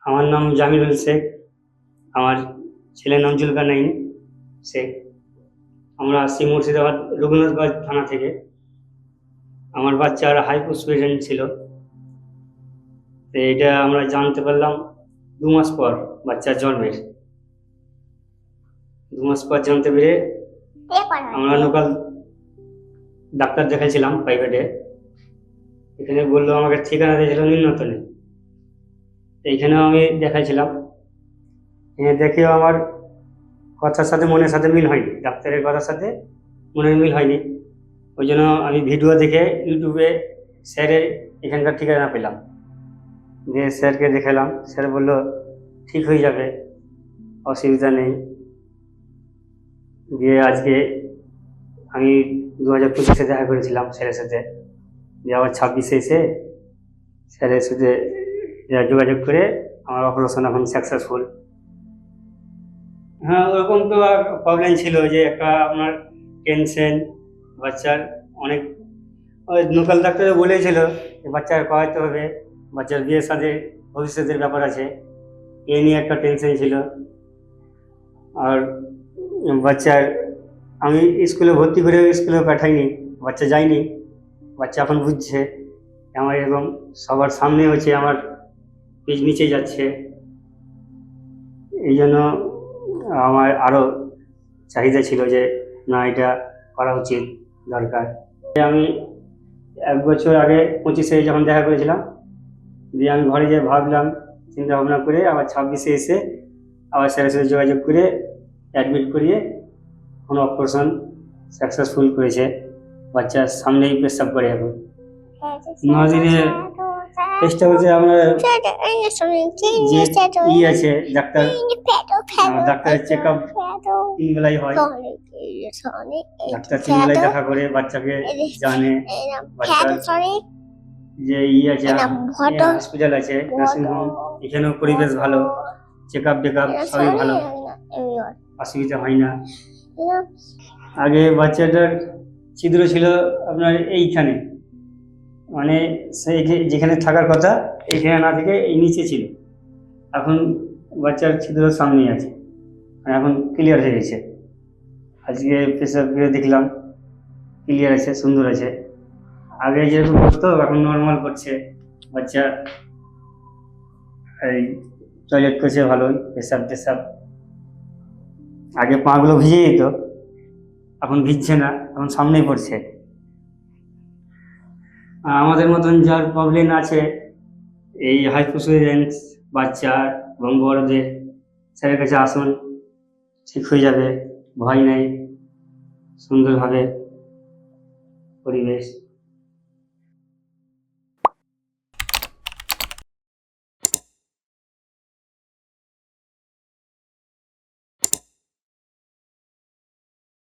আমার নাম জামিরুল শেখ। আমার ছেলের নাম জুলকারনাইন শেখ। আমরা আসছি মুর্শিদাবাদ রঘুনাথগঞ্জ থানা থেকে। আমার বাচ্চার হাইপোস্পিডেন্ট ছিল। তো এটা আমরা জানতে পারলাম 2 মাস পর, বাচ্চার জন্মের 2 মাস পর জানতে পেরে আমরা লোকাল ডাক্তার দেখাইছিলাম প্রাইভেটে। এখানে বললো, আমাকে ঠিকানা দিয়েছিল নিম্নতনে। এইখানেও আমি দেখাইছিলাম। এখানে দেখেও আমার কথার সাথে মনের সাথে মিল হয়নি, ডাক্তারের কথার সাথে মনের মিল হয়নি। ওই জন্য আমি ভিডিও দেখে ইউটিউবে স্যারের এখানকার ঠিকানা পেলাম, দিয়ে স্যারকে দেখালাম। স্যার বললো ঠিক হয়ে যাবে, অসুবিধা নেই। দিয়ে আজকে আমি 2025-এ দেখা করেছিলাম স্যারের সাথে, দিয়ে আবার 26-এ এসে স্যারের সাথে যোগাযোগ করে আমার অপারেশন এখন সাকসেসফুল। হ্যাঁ, ওরকম তো প্রবলেম ছিল যে একটা আপনার টেনশন, বাচ্চার অনেক লোকাল ডাক্তার বলেছিল যে বাচ্চার খাওয়াইতে হবে, বাচ্চার বিয়ের সাথে ভবিষ্যতের ব্যাপার আছে, এ নিয়ে একটা টেনশন ছিল। আর বাচ্চার আমি স্কুলে ভর্তি করে স্কুলে পাঠাইনি, বাচ্চা যায়নি। বাচ্চা এখন বুঝছে আমার এরকম সবার সামনে হচ্ছে, আমার পিঠ নিচে যাচ্ছে। এই জন্য আমার আরও চাহিদা ছিল যে না, এটা করা উচিত, দরকার। আমি 1 বছর আগে 25-এ যখন দেখা করেছিলাম, দিয়ে আমি ঘরে যেয়ে ভাবলাম, চিন্তা ভাবনা করে আবার 26-এ এসে আবার স্যারের সাথে যোগাযোগ করে অ্যাডমিট করিয়ে কোনো অপারেশন সাকসেসফুল করেছে। বাচ্চার সামনেই পেশাব করে এখন 9 দিনে। চেষ্টা করছে আমরা যে আছে ডাক্তারের চেক আপ 3 বেলাই হয়। ডাক্তার 3 বেলায় দেখা করে বাচ্চাকে জানে, বাচ্চার যে আছে হসপিটাল আছে, নার্সিংহোম, এখানেও পরিবেশ ভালো, চেক আপ সবই ভালো, অসুবিধা হয় না। আগে বাচ্চাটার ছিদ্র ছিল আপনার এইখানে, মানে সেই যেখানে থাকার কথা এইখানে না থেকে এই নিচে ছিল। এখন বাচ্চার ছিদ্র সামনেই আছে, এখন ক্লিয়ার হয়ে গেছে। আজকে পেশাব করে দেখলাম ক্লিয়ার আছে, সুন্দর আছে। আগে যেরকম করতো এখন নর্মাল করছে বাচ্চা। এই টয়লেট করছে ভালোই, পেশাব। আগে পাগুলো ভিজে যেত, এখন ভিজছে না, এখন সামনেই পড়ছে। আমাদের মতন যার প্রবলেম আছে এই হাইপোস্পিডেন্স বাচ্চা এবং বড়দের, স্যারের কাছে আসুন, ঠিক হয়ে যাবে, ভয় নেই, সুন্দরভাবে পরিবেশ।